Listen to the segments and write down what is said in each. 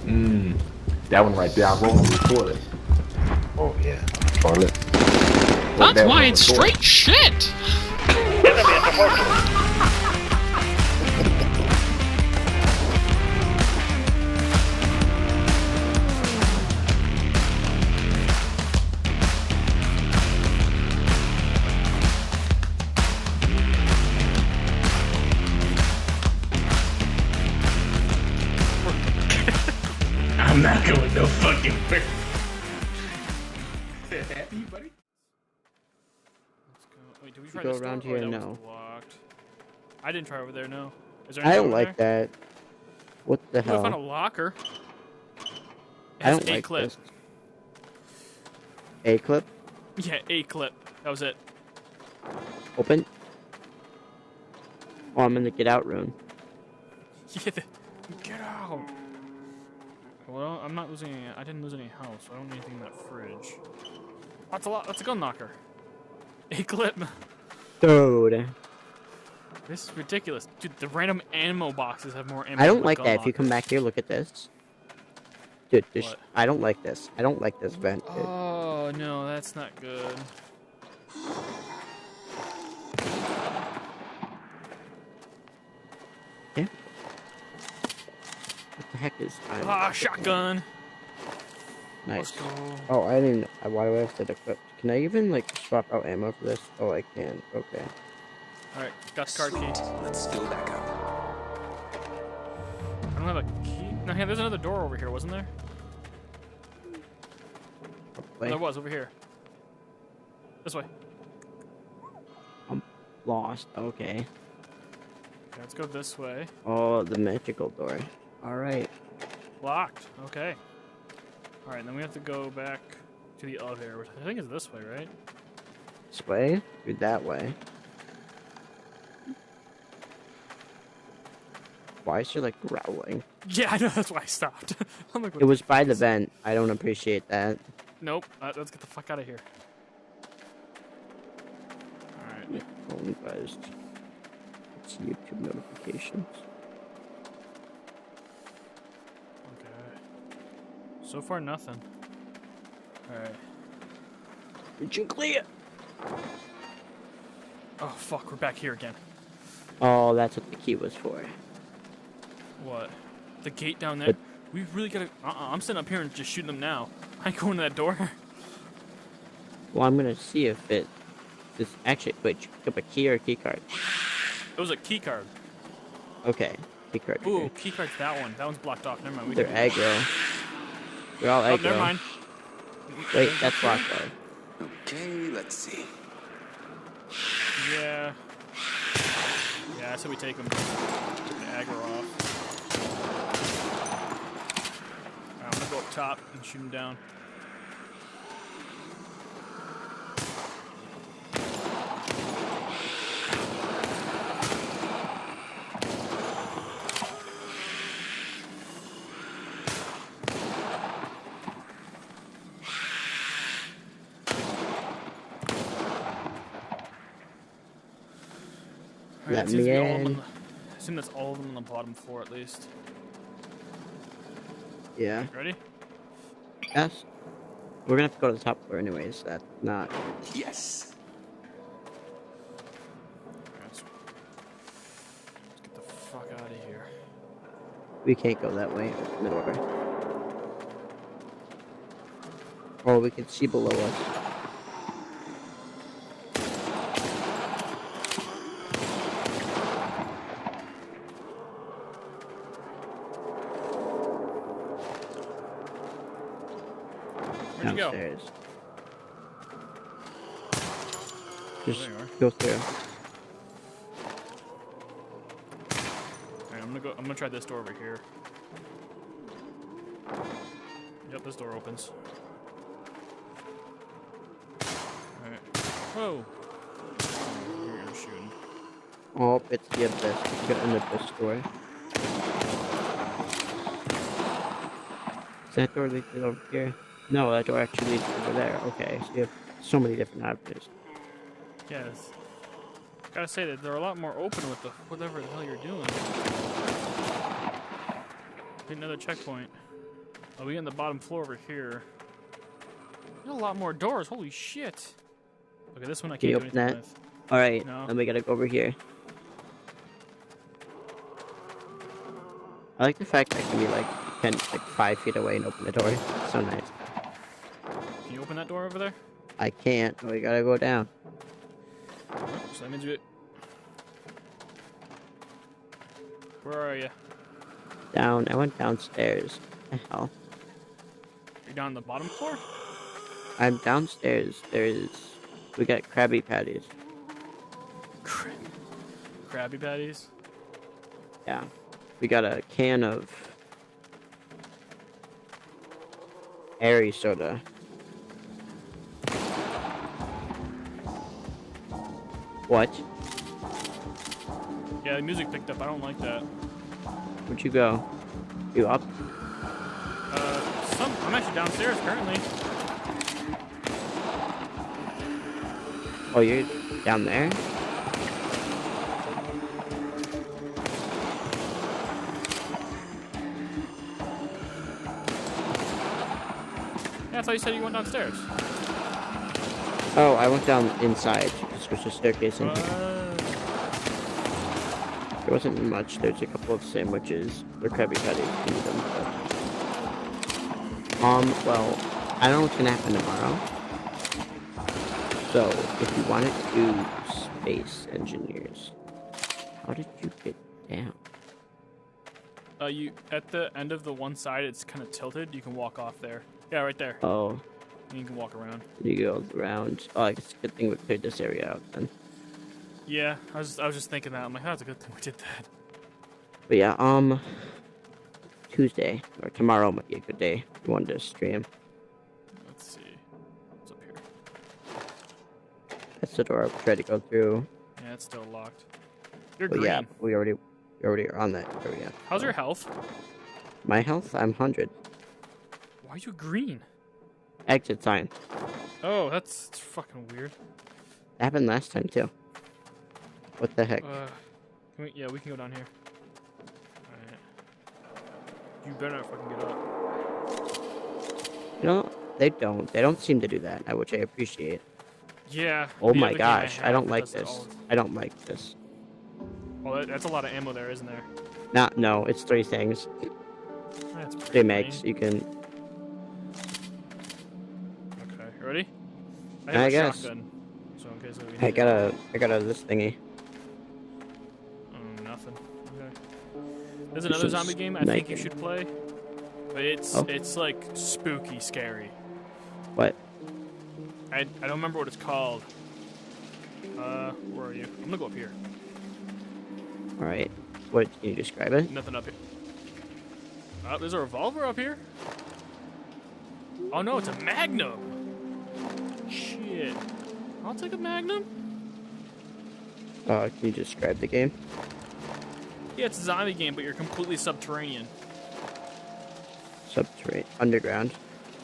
That one right there. I'm rolling on the toilet. Oh yeah, toilet. That's why it's straight shit! I'm not going no fucking way. Happy, buddy? Let's go. Wait, did we try Go this around door? here, That no. was locked. I didn't try over there, no. Is there I anything don't over like that. What the there? Ooh, I found a hell? locker. It I has don't a like clip. this. A clip? Yeah, a clip. That was it. Open? Oh, I'm in the get out room. Yeah, get out! Well, I'm not losing any. I didn't lose any health, so I don't need anything in that fridge. That's a lot. That's a gun knocker. A clip. Dude. This is ridiculous. Dude, the random ammo boxes have more ammo. I don't than the like gun that. If you lockers. come back here, look at this. Dude, this What? I don't like this. I don't like this vent. Dude. Oh, no, that's not good. Yeah. What the heck is... Ah, shotgun. Nice. Let's go. Oh, I didn't... Why do I have to equip? Can I even, like, swap out ammo for this? Oh, I can. Okay. Alright, got the card key. Let's still back up. I don't have a key. No, yeah, there's another door over here, wasn't there? Probably. There was, over here. This way. I'm lost. Okay. Okay, let's go this way. Oh, the magical door. Alright. Locked. Okay. Alright, then we have to go back to the elevator, which I think is this way, right? This way? Dude, that way. Why is she, like, growling? Yeah, I know, that's why I stopped. I'm like, what It was the by the fuck? vent. I don't appreciate that. Nope. Let's get the fuck out of here. Alright. Phone buzzed. It's YouTube notifications. Okay. So far, nothing. Alright. Region clear! Oh, fuck, we're back here again. Oh, that's what the key was for. What? The gate down there? But- We really gotta... I'm sitting up here and just shooting them now. I ain't going to that door. Well, I'm gonna see if it... This actually... Wait, you pick up a key or a key card? It was a key card. Okay. Key card. Ooh, here. key card's that one. That one's blocked off. Never mind. We They're can do that. aggro. They're all Oh, aggro. never mind. Wait, that's locked though. Okay, let's see. Yeah. Yeah, I said we take them. Take the aggro off. Alright, I'm gonna go up top and shoot him down. Alright, Let it seems to me be all of them in. on the, I assume that's all of them on the bottom floor at least. Yeah. Ready? Yes. We're gonna have to go to the top floor anyways. That's not... Yes. Alright, let's get the fuck out of here. We can't go that way. Open the door. Oh, we can see below us. Where'd you go? Downstairs. There Just you are. go through. Alright, I'm gonna try this door over here. Yep, this door opens. Alright. Whoa! You're shooting. Oh, it's the abyss. We got an abyss door. Is that door leads over here? No, that door actually leads over there. Okay, so you have so many different avenues. Yes. Gotta say that they're a lot more open with the whatever the hell you're doing. Hit another checkpoint. Oh, we get in the bottom floor over here. There's a lot more doors. Holy shit. Okay, this one I Can you can't do open anything that? with. Alright, No. then we gotta go over here. I like the fact I can be like 5 feet away and open the door. It's so nice. Can you open that door over there? I can't. We gotta go down. So that means we... Where are you? Down. I went downstairs. What the hell? You're down on the bottom floor? I'm downstairs. We got Krabby Patties. Krabby Patties? Yeah. We got a can of Airy soda. What? Yeah, the music picked up. I don't like that. Where'd you go? You up? I'm actually downstairs currently. Oh, you're down there? Yeah, I thought you said you went downstairs. Oh, I went down inside. There's a staircase in here. There wasn't much. There's a couple of sandwiches or Krabby Patties. If you need them, but... well, I don't know what's gonna happen tomorrow. So, if you wanted to do Space Engineers, how did you get down? You at the end of the one side, it's kind of tilted. You can walk off there. Yeah, right there. Oh, And you can walk around. you go around. Oh, I guess it's a good thing we cleared this area out then. Yeah, I was just thinking that. I'm like, oh, that's a good thing we did that. But yeah, Tuesday or tomorrow might be a good day. If you wanted to stream. Let's see. What's up here? That's the door I tried to go through. Yeah, it's still locked. You're But green. yeah, we already are on that area. How's your health? My health? I'm 100. Why are you green? Exit sign. Oh, that's fucking weird. That happened last time too. What the heck? Yeah, we can go down here. Alright. You better not fucking get up. You know, they don't seem to do that, which I appreciate. Yeah. Oh the my other game I gosh, I have don't that like does it this. all- I don't like this. Well, that's a lot of ammo there, isn't there? No, it's 3 things. That's pretty 3 makes. lame. You can. Okay, you ready? I I have a guess. shotgun. So in case we I need got a this thingy. it. Nothing. Okay. There's another This is zombie game I think you naked. should play. But it's like spooky scary. What? I don't remember what it's called. Where are you? I'm gonna go up here. All right. What? Can you describe it? Nothing up here. There's a revolver up here. Oh no, it's a Magnum. Shit. I'll take a Magnum. Can you describe the game? Yeah, it's a zombie game, but you're completely subterranean. Subterranean, underground.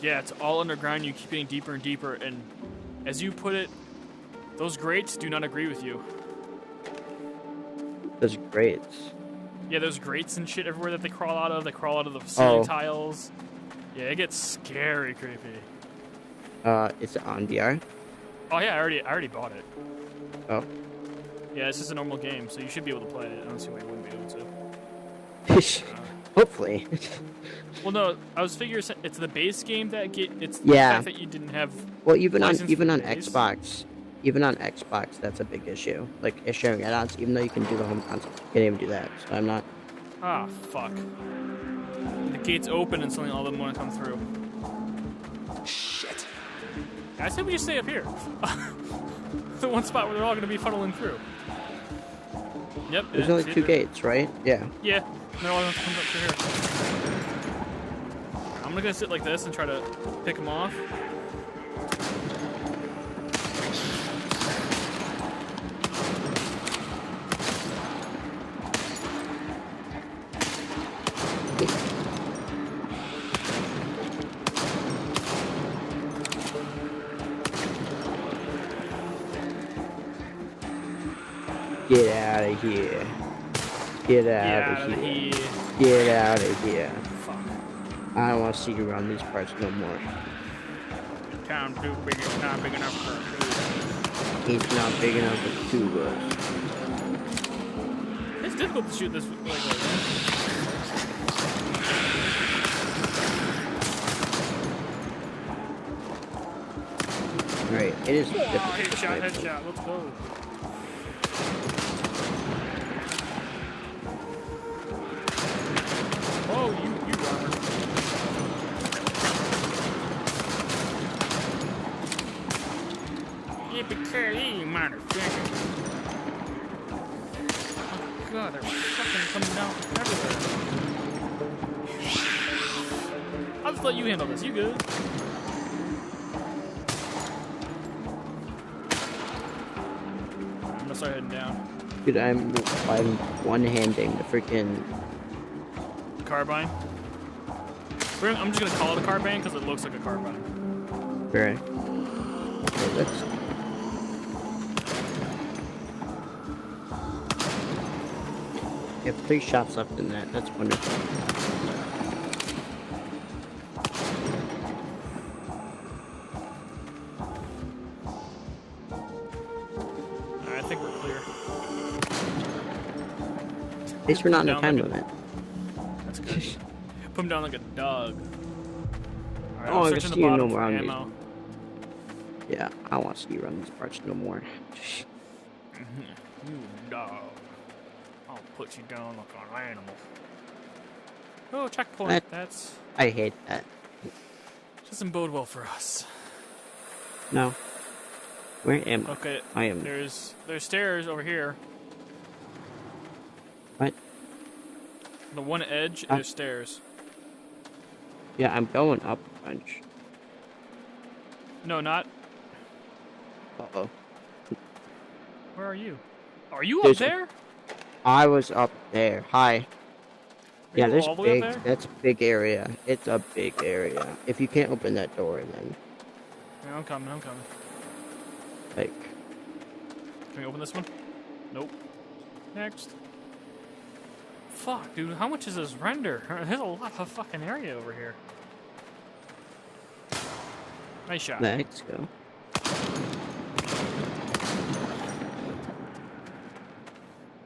Yeah, it's all underground. You keep getting deeper and deeper, and as you put it, those grates do not agree with you. There's grates. Yeah, there's grates and shit everywhere that they crawl out of. They crawl out of the ceiling Oh. tiles. Yeah, it gets scary creepy. Is it on VR? Oh yeah, I already bought it. Oh. Yeah, it's just a normal game, so you should be able to play it. I don't see why you wouldn't be able to. Hopefully. Well, no, I was figuring it's the base game that it's the Yeah. fact that you didn't have. Well, even on license for the base. Xbox, that's a big issue. Like sharing add-ons, even though you can do the home console, you can't even do that. So I'm not. Ah, fuck. The gates open and suddenly all of them want to come through. Shit. I said we just stay up here. The one spot where they're all going to be funneling through. Yep. There's yeah, only see 2 it? gates, right? Yeah. Yeah. They're all going to come up through here. I'm going to sit like this and try to pick them off. Get out of here. Get out Yeah, of here. he. Get out of here. Fuck. I don't want to see you around these parts no more. Town too big. It's not big enough for two. It's not big enough for two of us. It's difficult to shoot this like that. Right, it is Oh, difficult. headshot, headshot. Let's go. Oh, you runner. Yippee-ki-yay, motherfucker. Oh god, they're fucking coming down everywhere. I'll just let you handle this. You good? I'm gonna start heading down. Dude, I'm one-handing the freaking... Carbine. I'm just gonna call it a carbine because it looks like a carbine. Right. Okay, that's... You have 3 shots left in that. That's wonderful. Alright, I think we're clear. At least we're not in a Down time like limit. That's good. Put him down like a dog. Alright, Oh, I I'm can searching see the you bottom no for more on ammo. Yeah, I don't want to see you run these parts no more. You dog. I'll put you down like an animal. Oh, checkpoint. That's I hate that. doesn't bode well for us. No. Where am I? Okay, I am... there's stairs over here. What? The one edge, there's stairs. Yeah, I'm going up a bunch. No, not. Uh-oh. Where are you? Are you There's up there? I was up there. Hi. Are Yeah, you there's all the way big. up there? That's a big area. It's a big area. If you can't open that door, then Yeah, I'm coming. I'm coming. like, Can we open this one? Nope. Next. Fuck, dude. How much is this render? There's a lot of fucking area over here. Nice shot. let's go.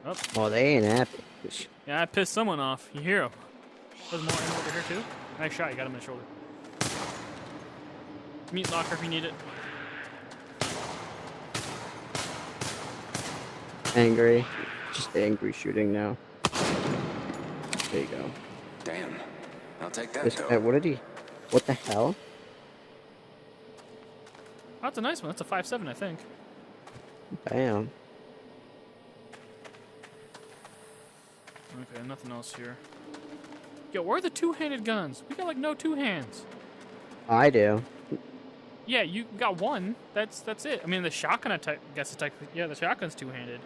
Oh, Well, they ain't happy. yeah, I pissed someone off. You hear him. There's more ammo over here too. Nice shot. You got him in the shoulder. Meat locker if you need it. Angry. Just angry shooting now. There you go. Damn. I'll take that, This though. guy, what did he? What the hell? Oh, that's a nice one. That's a 5.7, I think. Damn. Okay, nothing else here. Yo, where are the two-handed guns? We got like no two hands. I do. Yeah, you got one. That's it. I mean, the shotgun, I guess, is technically, yeah, the shotgun's two-handed.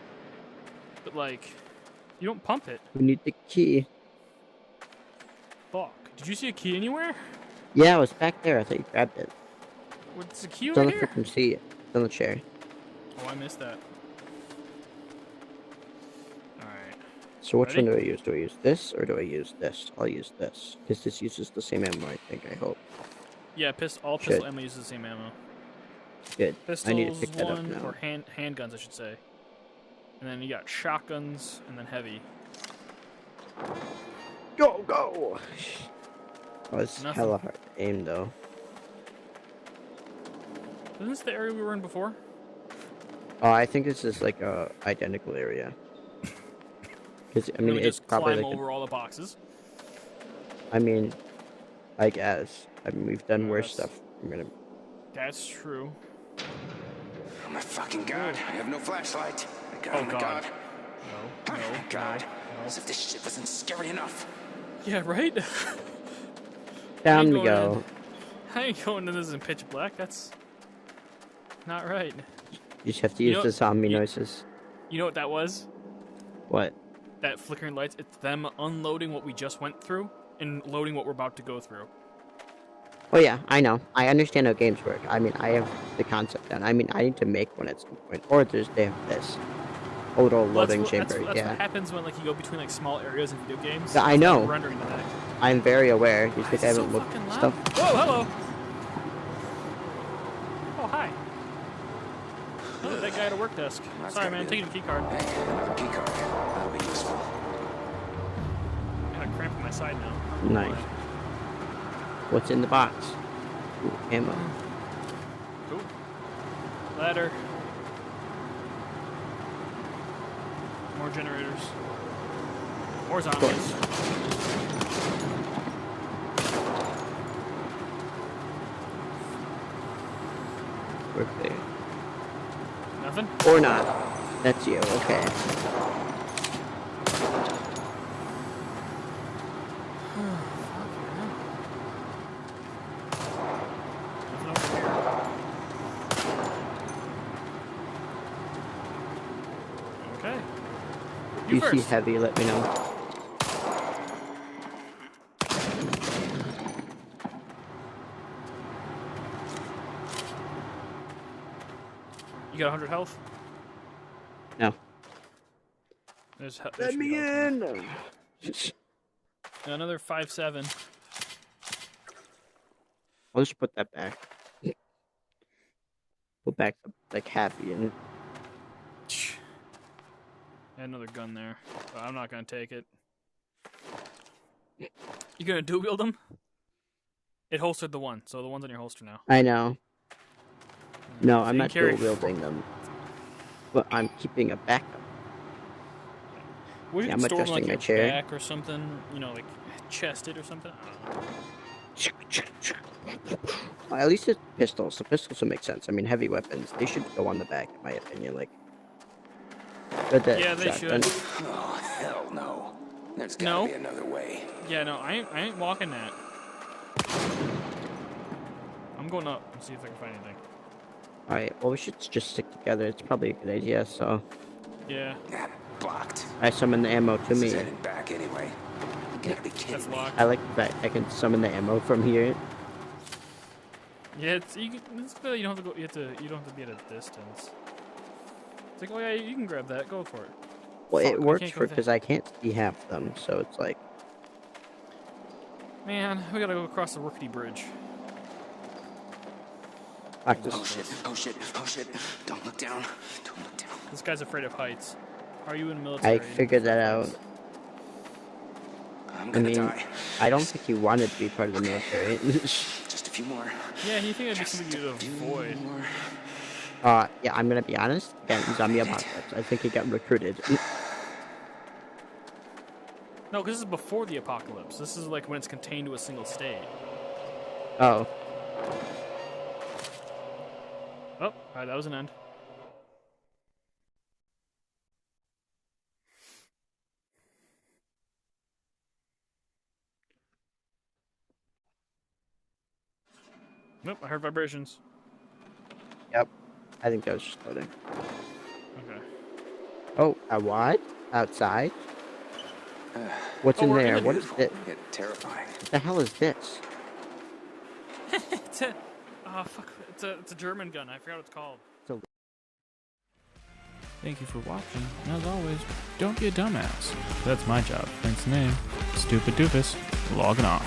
But like, you don't pump it. We need the key. Fuck. Did you see a key anywhere? Yeah, it was back there. I thought you grabbed it. What's the key It's on right the here? freaking seat. It's on the chair. Oh, I missed that. Alright. So which Ready? one do I use? Do I use this or do I use this? I'll use this. Because this uses the same ammo, I think, I hope. Yeah, all Shit. pistol ammo uses the same ammo. Good. Pistols, I need to pick that up one, now. or handguns, I should say. And then you got shotguns, and then heavy. Go, go! Oh, it's Nothing. hella hard to aim, though. Isn't this the area we were in before? Oh, I think this is like a identical area. Because I And mean, we it's just probably climb like. over all the boxes. I mean, I guess. I mean, we've done worse That's- stuff. I'm gonna. That's true. Oh, my fucking God. I have no flashlight. Oh, my God. God. No, Oh, no, God. no. As if this shit wasn't scary enough. Yeah, right? Down ain't we going go. I ain't going to this in pitch black. That's not right. You just have to You use know- the zombie you- noises. You know what that was? What? That flickering lights? It's them unloading what we just went through and loading what we're about to go through. Oh yeah, I know. I understand how games work. I mean, I have the concept down. I mean, I need to make one at some point. Or they have this. A little Well, loading that's chamber. what Yeah. happens when like you go between like small areas in video games. Yeah, I It's, like, know. rendering the neck. I'm very aware. You Why think is I it so haven't looked fucking at loud? stuff? Whoa, hello. Oh, hi. Oh, that guy at a work desk. That's Sorry, gotta man. be Taking a key card. Hey, another key card. That'll be useful. I got a cramp in my side now. Nice. What's in the box? Ooh, ammo. Cool. Ladder. More generators. More zombies. We're clear. Nothing? Or not. That's you. Okay. Nothing over here. Okay. You see first. heavy, let me know. You got 100 health? No. There's Let me in! Another 5-7. I'll just put that back. Put back like happy and Another gun there. But I'm not gonna take it. You gonna dual wield them? It holstered the one, so the one's on your holster now. I know. No, So I'm you not carry- dual wielding them. But I'm keeping a backup. Would you Yeah, I'm store them, adjusting like my your chair. back or something? You know, like chested or something? I don't know. Well, at least it's pistols. The pistols will make sense. I mean, heavy weapons, they should go on the back, in my opinion. Like, but the Yeah, they shotgun. should. Oh, hell no. There's gotta No. be another way. Yeah, no, I ain't walking that. I'm going up and see if I can find anything. Alright, well, we should just stick together. It's probably a good idea, so. Yeah, Ah, blocked. I summon the ammo to This me. is headed back anyway. You gotta be that's kidding me. locked. I like the fact I can summon the ammo from here. Yeah, it's good. You don't have to go. You don't have to be at a distance. It's like, oh yeah, you can grab that. Go for it. Well, Fuck, it I works can't go for there. because I can't see half of them, so it's like. Man, we gotta go across the rickety bridge. Practice. Oh shit, oh shit, oh shit. Don't look down. Don't look down. This guy's afraid of heights. Are you in the military? I figured that out. I'm I gonna mean, die. I don't think you wanted to be part of the military. Just a few more. Yeah, you think it'd be something you'd avoid? More. Yeah, I'm gonna be honest. Again, zombie apocalypse. I think he got recruited. No, because this is before the apocalypse. This is like when it's contained to a single state. Oh, Oh, alright, that was an end. Nope, I heard vibrations. yep. I think that was just loading. Okay. Oh, a what? Outside? What's Oh, in we're in there? the What is it? Get terrifying. What the hell is this? It's a, oh fuck, it's a German gun. I forgot what it's called. Thank you for watching, and as always, don't be a dumbass. That's my job. Thanks, name. Stupid Doofus, logging off.